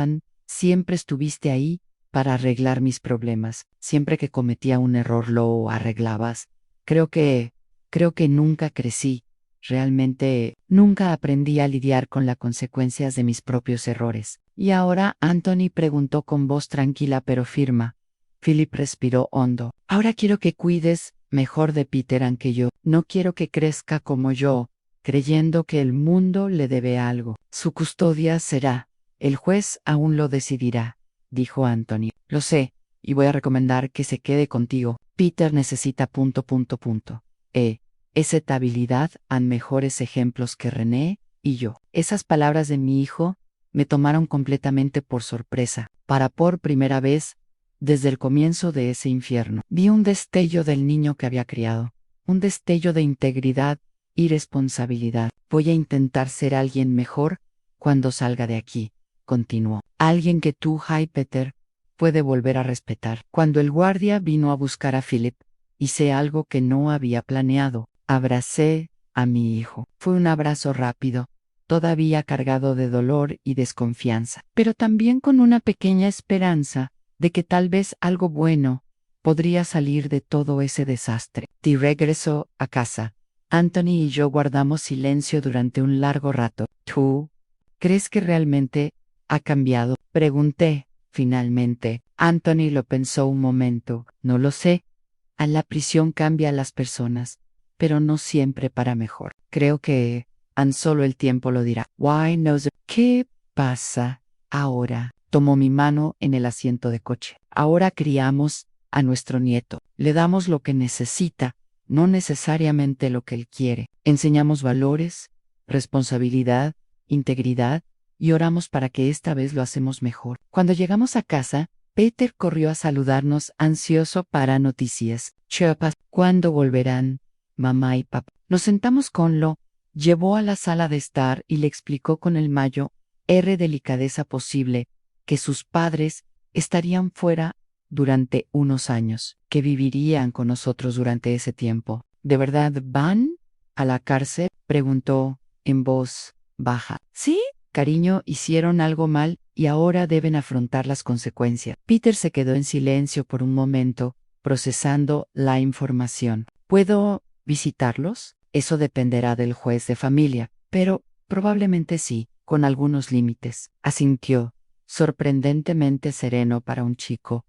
siempre estuviste ahí para arreglar mis problemas. Siempre que cometía un error lo arreglabas. Creo que nunca crecí. Realmente nunca aprendí a lidiar con las consecuencias de mis propios errores. Y ahora, Anthony preguntó con voz tranquila pero firme. Philip respiró hondo. Ahora quiero que cuides mejor de Peter que yo. No quiero que crezca como yo, creyendo que el mundo le debe algo. Su custodia será. El juez aún lo decidirá, dijo Anthony. Lo sé, y voy a recomendar que se quede contigo. Peter necesita ... Esa estabilidad han mejores ejemplos que René y yo. Esas palabras de mi hijo me tomaron completamente por sorpresa. Por primera vez, desde el comienzo de ese infierno, vi un destello del niño que había criado, un destello de integridad y responsabilidad. Voy a intentar ser alguien mejor cuando salga de aquí, continuó. Alguien que tú, Peter, puede volver a respetar. Cuando el guardia vino a buscar a Philip, hice algo que no había planeado. Abracé a mi hijo. Fue un abrazo rápido, todavía cargado de dolor y desconfianza, pero también con una pequeña esperanza de que tal vez algo bueno podría salir de todo ese desastre. De regreso a casa, Anthony y yo guardamos silencio durante un largo rato. ¿Tú crees que realmente ha cambiado?, pregunté. Finalmente, Anthony lo pensó un momento. No lo sé. A la prisión cambia a las personas, pero no siempre para mejor. Creo que solo el tiempo lo dirá. Why knows? ¿Qué pasa ahora? Tomó mi mano en el asiento de coche. Ahora criamos a nuestro nieto. Le damos lo que necesita, no necesariamente lo que él quiere. Enseñamos valores, responsabilidad, integridad, y oramos para que esta vez lo hacemos mejor. Cuando llegamos a casa, Peter corrió a saludarnos, ansioso para noticias. Chepas, ¿cuándo volverán mamá y papá? Nos sentamos con lo, llevó a la sala de estar y le explicó con el mayor delicadeza posible que sus padres estarían fuera durante unos años, que vivirían con nosotros durante ese tiempo. ¿De verdad van a la cárcel?, preguntó en voz baja. Sí, cariño, hicieron algo mal y ahora deben afrontar las consecuencias. Peter se quedó en silencio por un momento, procesando la información. ¿Puedo visitarlos? Eso dependerá del juez de familia, pero probablemente sí, con algunos límites. Asintió, sorprendentemente sereno para un chico.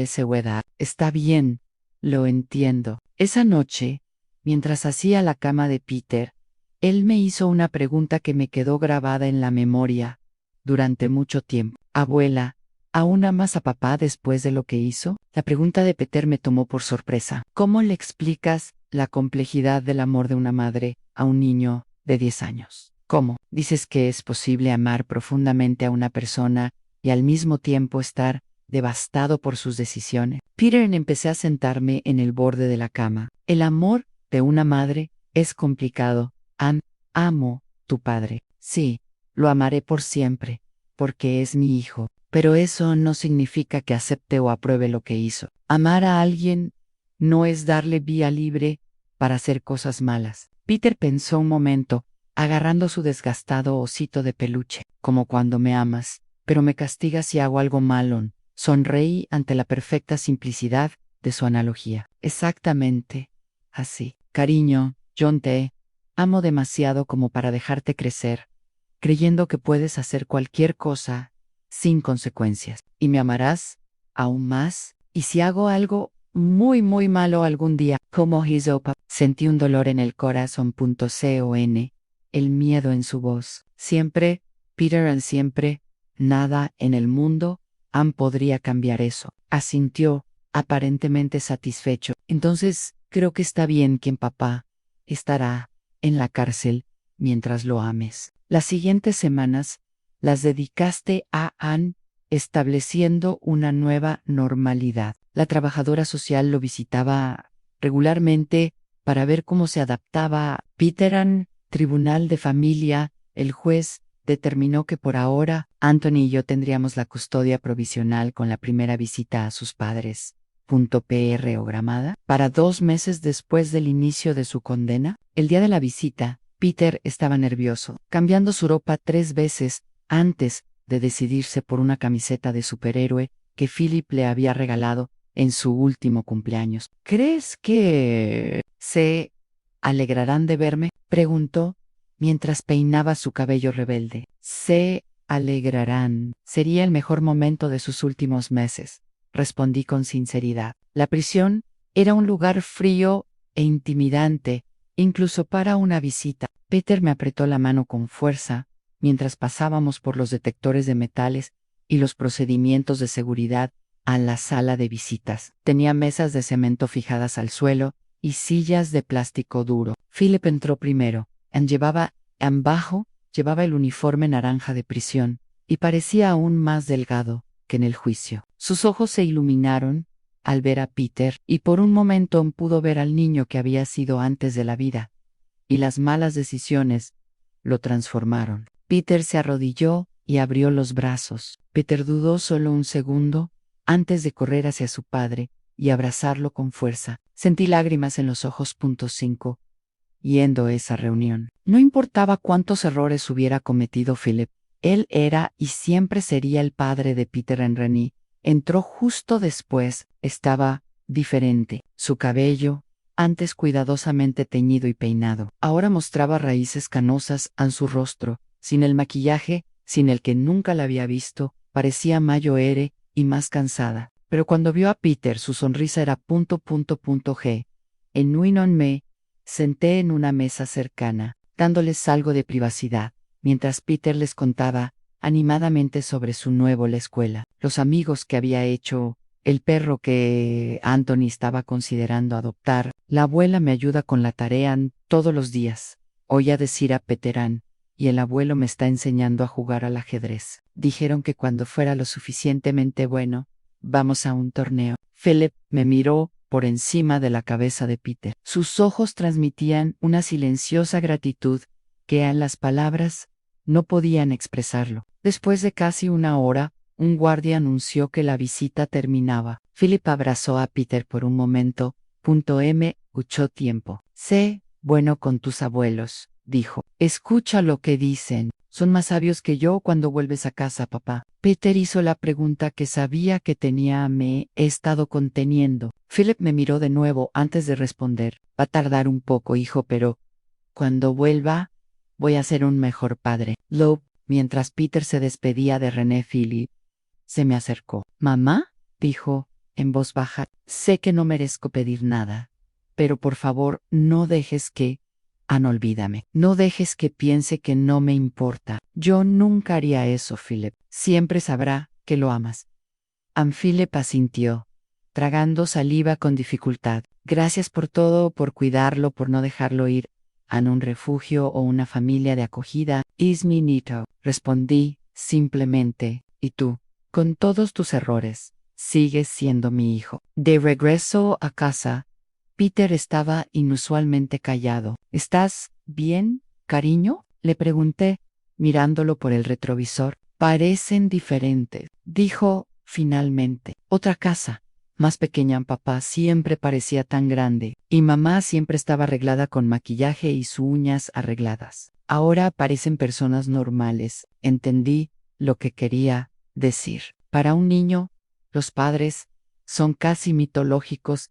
Su edad. Está bien, lo entiendo. Esa noche, mientras hacía la cama de Peter, él me hizo una pregunta que me quedó grabada en la memoria durante mucho tiempo. Abuela, ¿aún amas a papá después de lo que hizo? La pregunta de Peter me tomó por sorpresa. ¿Cómo le explicas la complejidad del amor de una madre a un niño de 10 años? ¿Cómo? Dices que es posible amar profundamente a una persona y al mismo tiempo estar devastado por sus decisiones. Peter, empecé a sentarme en el borde de la cama. El amor de una madre es complicado. Amo tu padre. Sí, lo amaré por siempre, porque es mi hijo. Pero eso no significa que acepte o apruebe lo que hizo. Amar a alguien no es darle vía libre para hacer cosas malas. Peter pensó un momento, agarrando su desgastado osito de peluche. Como cuando me amas, pero me castigas si hago algo malo. Sonreí ante la perfecta simplicidad de su analogía. Exactamente así. Cariño, John, te amo demasiado como para dejarte crecer, creyendo que puedes hacer cualquier cosa sin consecuencias. Y me amarás aún más. Y si hago algo muy malo algún día, como Hisopa, sentí un dolor en el corazón. El miedo en su voz. Siempre, Peter, siempre, nada en el mundo podría cambiar eso. Asintió, aparentemente satisfecho. Entonces, creo que está bien que papá estará en la cárcel mientras lo ames. Las siguientes semanas las dedicaste a Anne, estableciendo una nueva normalidad. La trabajadora social lo visitaba regularmente para ver cómo se adaptaba. Peter, tribunal de familia, el juez determinó que por ahora Anthony y yo tendríamos la custodia provisional con la primera visita a sus padres. Programada para 2 meses después del inicio de su condena. El día de la visita, Peter estaba nervioso, cambiando su ropa 3 veces antes de decidirse por una camiseta de superhéroe que Philip le había regalado en su último cumpleaños. ¿Crees que se alegrarán de verme?, preguntó mientras peinaba su cabello rebelde. Se alegrarán. Sería el mejor momento de sus últimos meses, respondí con sinceridad. La prisión era un lugar frío e intimidante, incluso para una visita. Peter me apretó la mano con fuerza mientras pasábamos por los detectores de metales y los procedimientos de seguridad a la sala de visitas. Tenía mesas de cemento fijadas al suelo y sillas de plástico duro. Philip entró primero. Llevaba el uniforme naranja de prisión y parecía aún más delgado que en el juicio. Sus ojos se iluminaron al ver a Peter y por un momento pudo ver al niño que había sido antes de la vida, y las malas decisiones lo transformaron. Peter se arrodilló y abrió los brazos. Peter dudó solo un segundo antes de correr hacia su padre y abrazarlo con fuerza. Sentí lágrimas en los ojos. Yendo esa reunión. No importaba cuántos errores hubiera cometido Philip, él era y siempre sería el padre de Peter. Rennie entró justo después. Estaba diferente. Su cabello, antes cuidadosamente teñido y peinado, ahora mostraba raíces canosas en su rostro. Sin el maquillaje, sin el que nunca la había visto, parecía mayor y más cansada. Pero cuando vio a Peter, su sonrisa era ... En Nuinon me senté en una mesa cercana, dándoles algo de privacidad, mientras Peter les contaba animadamente sobre su nuevo la escuela, los amigos que había hecho, el perro que Anthony estaba considerando adoptar. La abuela me ayuda con la tarea todos los días, oía decir a Peter, y el abuelo me está enseñando a jugar al ajedrez. Dijeron que cuando fuera lo suficientemente bueno, vamos a un torneo. Philip me miró por encima de la cabeza de Peter. Sus ojos transmitían una silenciosa gratitud que las palabras no podían expresarlo. Después de casi una hora, un guardia anunció que la visita terminaba. Philip abrazó a Peter por un momento. Escuchó tiempo. Sé bueno con tus abuelos, dijo. Escucha lo que dicen. Son más sabios que yo cuando vuelves a casa, papá. Peter hizo la pregunta que sabía que tenía. Me he estado conteniendo. Philip me miró de nuevo antes de responder. Va a tardar un poco, hijo, pero cuando vuelva, voy a ser un mejor padre. Mientras Peter se despedía de René, Philip se me acercó. Mamá, dijo en voz baja, sé que no merezco pedir nada, pero por favor no dejes que... olvídame. No dejes que piense que no me importa. Yo nunca haría eso, Philip. Siempre sabrá que lo amas. Philip asintió, tragando saliva con dificultad. Gracias por todo, por cuidarlo, por no dejarlo ir a un refugio o una familia de acogida. Es mi nieto, respondí simplemente. ¿Y tú? Con todos tus errores, sigues siendo mi hijo. De regreso a casa, Peter estaba inusualmente callado. ¿Estás bien, cariño?, le pregunté, mirándolo por el retrovisor. Parecen diferentes, dijo finalmente. Otra casa, más pequeña. Papá siempre parecía tan grande, y mamá siempre estaba arreglada con maquillaje y sus uñas arregladas. Ahora parecen personas normales. Entendí lo que quería decir. Para un niño, los padres son casi mitológicos,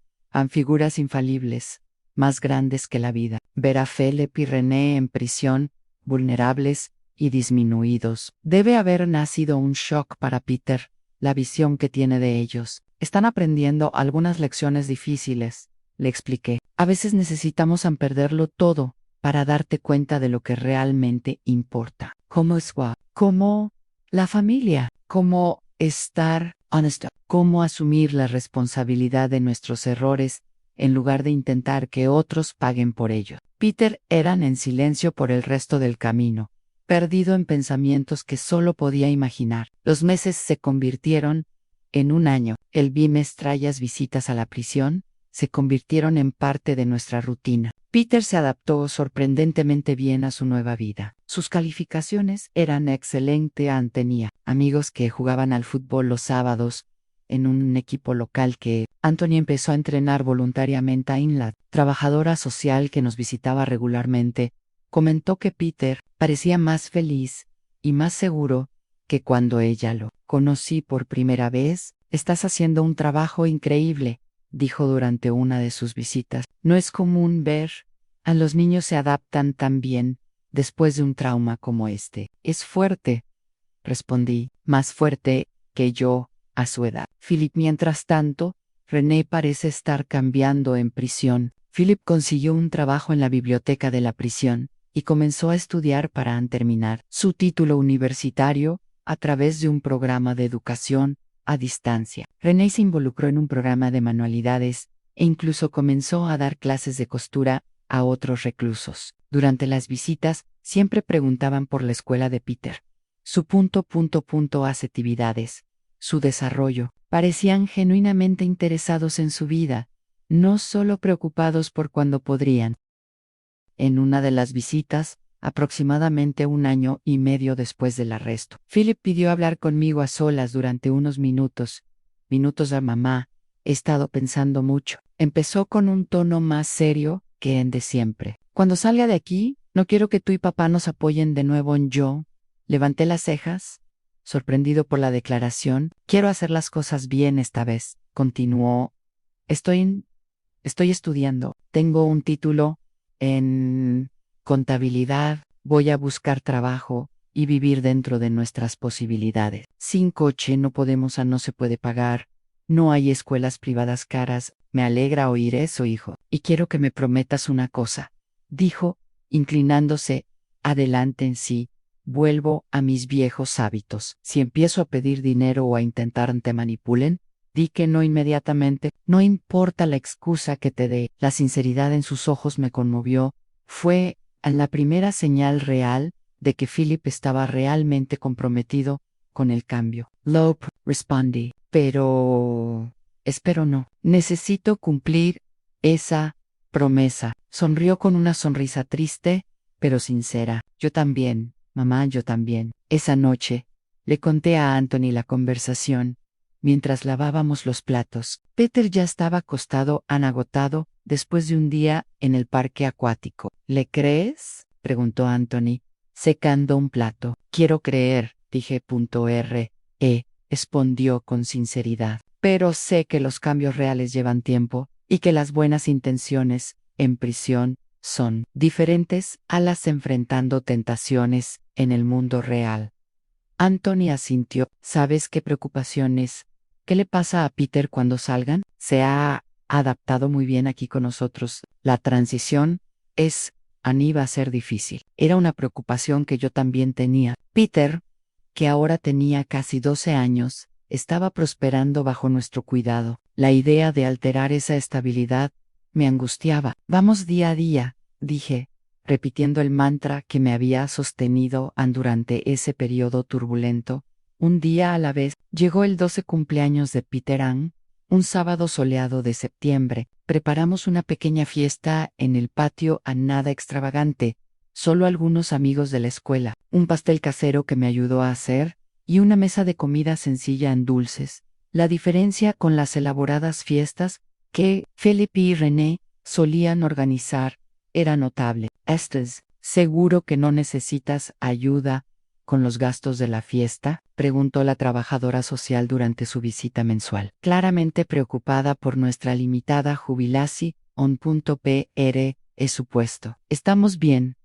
figuras infalibles, más grandes que la vida. Ver a Philip y René en prisión, vulnerables y disminuidos, debe haber nacido un shock para Peter. La visión que tiene de ellos. Están aprendiendo algunas lecciones difíciles, le expliqué. A veces necesitamos perderlo todo para darte cuenta de lo que realmente importa. ¿Cómo es? ¿Cómo la familia? ¿Cómo estar honesto? ¿Cómo asumir la responsabilidad de nuestros errores en lugar de intentar que otros paguen por ellos? Peter eran en silencio por el resto del camino, perdido en pensamientos que solo podía imaginar. Los meses se convirtieron en un año. El bimestrallas visitas a la prisión se convirtieron en parte de nuestra rutina. Peter se adaptó sorprendentemente bien a su nueva vida. Sus calificaciones eran excelentes. Tenía amigos que jugaban al fútbol los sábados en un equipo local que Anthony empezó a entrenar voluntariamente. La trabajadora social que nos visitaba regularmente comentó que Peter parecía más feliz y más seguro que cuando ella lo conocí por primera vez. Estás haciendo un trabajo increíble, dijo durante una de sus visitas. No es común ver a los niños se adaptan tan bien después de un trauma como este. Es fuerte, respondí, más fuerte que yo a su edad. Philip, mientras tanto, René parece estar cambiando en prisión. Philip consiguió un trabajo en la biblioteca de la prisión y comenzó a estudiar para terminar su título universitario a través de un programa de educación a distancia. René se involucró en un programa de manualidades e incluso comenzó a dar clases de costura a otros reclusos. Durante las visitas, siempre preguntaban por la escuela de Peter, su actividades, su desarrollo. Parecían genuinamente interesados en su vida, no solo preocupados por cuándo podrían. En una de las visitas, aproximadamente un año y medio después del arresto, Philip pidió hablar conmigo a solas durante unos minutos. A mamá, he estado pensando mucho. Empezó con un tono más serio que en de siempre. Cuando salga de aquí, no quiero que tú y papá nos apoyen de nuevo en yo. Levanté las cejas, sorprendido por la declaración. Quiero hacer las cosas bien esta vez, continuó. Estoy estudiando. Tengo un título en contabilidad. Voy a buscar trabajo y vivir dentro de nuestras posibilidades. Sin coche no se puede pagar. No hay escuelas privadas caras. Me alegra oír eso, hijo. Y quiero que me prometas una cosa, dijo, inclinándose adelante en sí. Vuelvo a mis viejos hábitos. Si empiezo a pedir dinero o a intentar te manipulen, di que no inmediatamente. No importa la excusa que te dé. La sinceridad en sus ojos me conmovió. Fue la primera señal real de que Philip estaba realmente comprometido con el cambio. Respondí. Pero... espero no. Necesito cumplir esa promesa. Sonrió con una sonrisa triste, pero sincera. Yo también, mamá, yo también. Esa noche, Le conté a Anthony la conversación, mientras lavábamos los platos. Peter ya estaba acostado, agotado, después de un día en el parque acuático. ¿Le crees?, preguntó Anthony, secando un plato. Quiero creer, dije. Respondió con sinceridad. Pero sé que los cambios reales llevan tiempo, y que las buenas intenciones, en prisión, son diferentes a las enfrentando tentaciones en el mundo real. Anthony asintió. ¿Sabes qué preocupaciones? ¿Qué le pasa a Peter cuando salgan? Se ha adaptado muy bien aquí con nosotros. La transición iba a ser difícil. Era una preocupación que yo también tenía. Peter, que ahora tenía casi 12 años, estaba prosperando bajo nuestro cuidado. La idea de alterar esa estabilidad me angustiaba. Vamos día a día, dije, repitiendo el mantra que me había sostenido durante ese periodo turbulento. Un día a la vez. Llegó el 12 cumpleaños de Peter Ann, un sábado soleado de septiembre. Preparamos una pequeña fiesta en el patio, nada extravagante, solo algunos amigos de la escuela, un pastel casero que me ayudó a hacer, y una mesa de comida sencilla en dulces. La diferencia con las elaboradas fiestas que Philip y René solían organizar era notable. ¿Estás seguro que no necesitas ayuda con los gastos de la fiesta?, preguntó la trabajadora social durante su visita mensual, claramente preocupada por nuestra limitada jubilación. Supuesto. Estamos bien,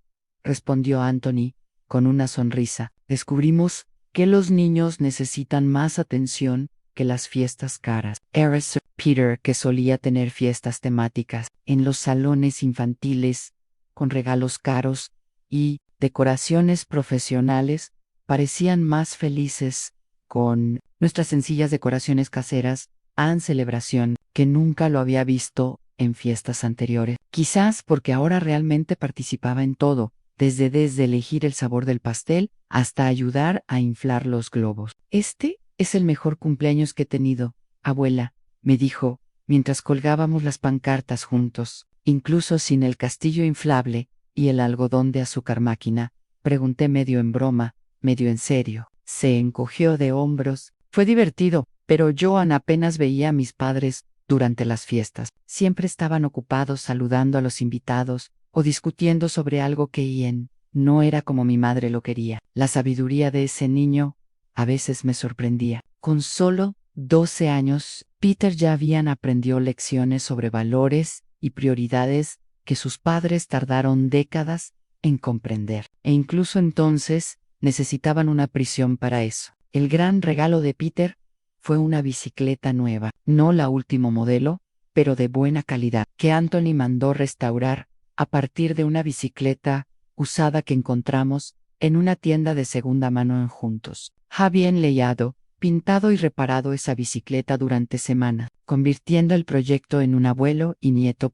respondió Anthony, con una sonrisa. Descubrimos que los niños necesitan más atención que las fiestas caras. Peter, que solía tener fiestas temáticas en los salones infantiles, con regalos caros y decoraciones profesionales, parecían más felices con nuestras sencillas decoraciones caseras celebración que nunca lo había visto en fiestas anteriores. Quizás porque ahora realmente participaba en todo, desde elegir el sabor del pastel hasta ayudar a inflar los globos. Este es el mejor cumpleaños que he tenido, abuela, me dijo, mientras colgábamos las pancartas juntos. Incluso sin el castillo inflable y el algodón de azúcar máquina, pregunté medio en broma, medio en serio. Se encogió de hombros. Fue divertido, pero yo apenas veía a mis padres durante las fiestas. Siempre estaban ocupados saludando a los invitados o discutiendo sobre algo que Ian no era como mi madre lo quería. La sabiduría de ese niño a veces me sorprendía. Con solo 12 años, Peter ya habían aprendido lecciones sobre valores y prioridades que sus padres tardaron décadas en comprender. E incluso entonces necesitaban una prisión para eso. El gran regalo de Peter fue una bicicleta nueva, no la último modelo, pero de buena calidad, que Anthony mandó restaurar a partir de una bicicleta usada que encontramos en una tienda de segunda mano en Juntos. Habían leído, pintado y reparado esa bicicleta durante semanas, convirtiendo el proyecto en un abuelo y nieto.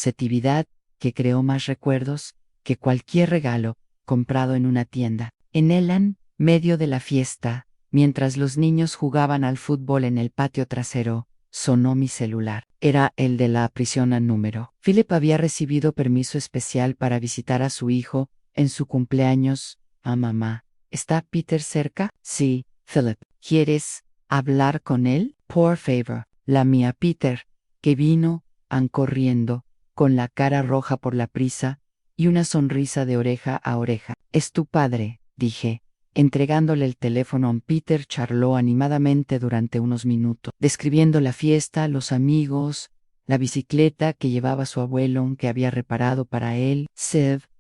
Actividad que creó más recuerdos que cualquier regalo comprado en una tienda. En el medio de la fiesta, mientras los niños jugaban al fútbol en el patio trasero, sonó mi celular. Era el de la prisión número. Philip había recibido permiso especial para visitar a su hijo en su cumpleaños. Mamá, ¿está Peter cerca? Sí, Philip. ¿Quieres hablar con él? Por favor. La mía Peter, que vino corriendo, con la cara roja por la prisa y una sonrisa de oreja a oreja. Es tu padre, dije, entregándole el teléfono. Peter charló animadamente durante unos minutos, describiendo la fiesta, los amigos, la bicicleta que llevaba su abuelo que había reparado para él.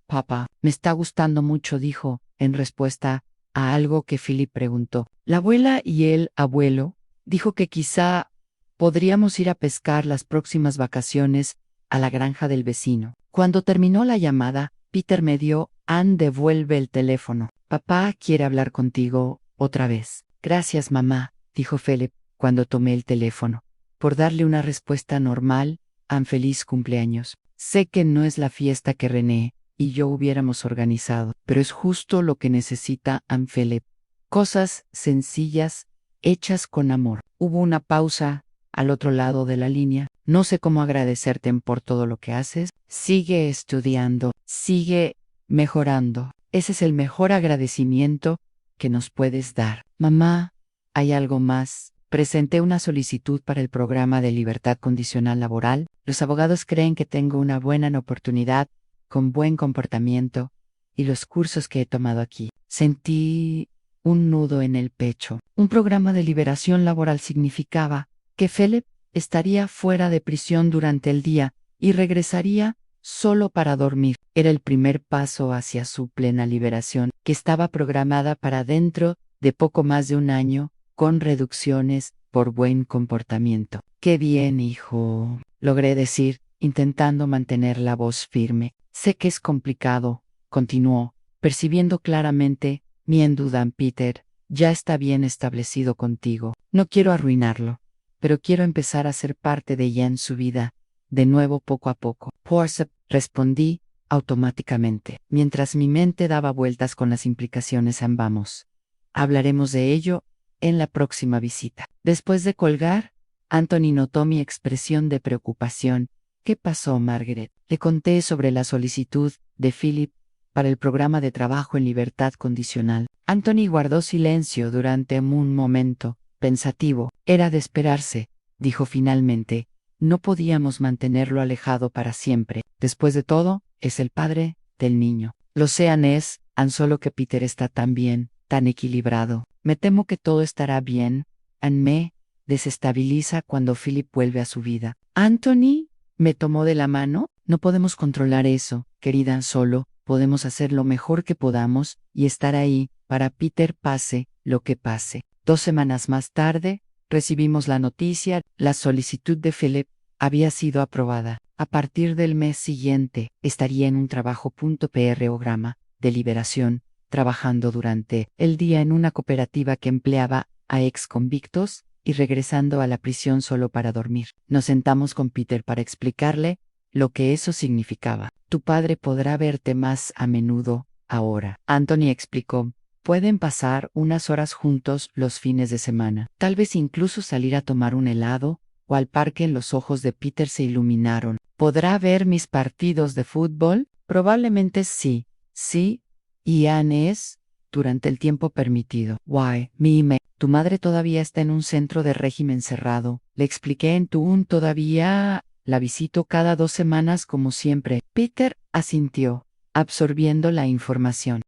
Papá, me está gustando mucho, dijo, en respuesta a algo que Philip preguntó. La abuela y el abuelo dijo que quizá podríamos ir a pescar las próximas vacaciones a la granja del vecino. Cuando terminó la llamada, Peter me dio, devuelve el teléfono. Papá quiere hablar contigo otra vez. Gracias, mamá, dijo Philip, cuando tomé el teléfono, por darle una respuesta normal. Feliz cumpleaños. Sé que no es la fiesta que René y yo hubiéramos organizado, pero es justo lo que necesita Philip. Cosas sencillas, hechas con amor. Hubo una pausa al otro lado de la línea. No sé cómo agradecerte por todo lo que haces. Sigue estudiando, sigue mejorando. Ese es el mejor agradecimiento que nos puedes dar. Mamá, ¿hay algo más? Presenté una solicitud para el programa de libertad condicional laboral. Los abogados creen que tengo una buena oportunidad, con buen comportamiento, y los cursos que he tomado aquí. Sentí un nudo en el pecho. Un programa de liberación laboral significaba que Philip estaría fuera de prisión durante el día y regresaría solo para dormir. Era el primer paso hacia su plena liberación, que estaba programada para dentro de poco más de un año, con reducciones por buen comportamiento. Qué bien, hijo, logré decir, intentando mantener la voz firme. Sé que es complicado, continuó, percibiendo claramente mi duda. Peter ya está bien establecido contigo. No quiero arruinarlo, pero quiero empezar a ser parte de ella en su vida, de nuevo poco a poco. Forse, respondí automáticamente, mientras mi mente daba vueltas con las implicaciones. Vamos. Hablaremos de ello en la próxima visita. Después de colgar, Anthony notó mi expresión de preocupación. ¿Qué pasó, Margaret? Le conté sobre la solicitud de Philip para el programa de trabajo en libertad condicional. Anthony guardó silencio durante un momento, pensativo. Era de esperarse, dijo finalmente. No podíamos mantenerlo alejado para siempre. Después de todo, es el padre del niño. Lo sé, Anés, solo que Peter está tan bien, tan equilibrado. Me temo que todo estará bien. Me desestabiliza cuando Philip vuelve a su vida. Anthony me tomó de la mano. No podemos controlar eso, querida, solo podemos hacer lo mejor que podamos y estar ahí para Peter pase lo que pase. 2 semanas más tarde, recibimos la noticia, la solicitud de Philip había sido aprobada. A partir del mes siguiente, estaría en un programa de liberación, trabajando durante el día en una cooperativa que empleaba a ex convictos y regresando a la prisión solo para dormir. Nos sentamos con Peter para explicarle lo que eso significaba. Tu padre podrá verte más a menudo ahora. Anthony explicó. Pueden pasar unas horas juntos los fines de semana. Tal vez incluso salir a tomar un helado o al parque. Los ojos de Peter se iluminaron. ¿Podrá ver mis partidos de fútbol? Probablemente sí. Sí. Y Anés, durante el tiempo permitido. Why, Mime, tu madre todavía está en un centro de régimen cerrado. Le expliqué en tu todavía. La visito cada 2 semanas como siempre. Peter asintió, absorbiendo la información.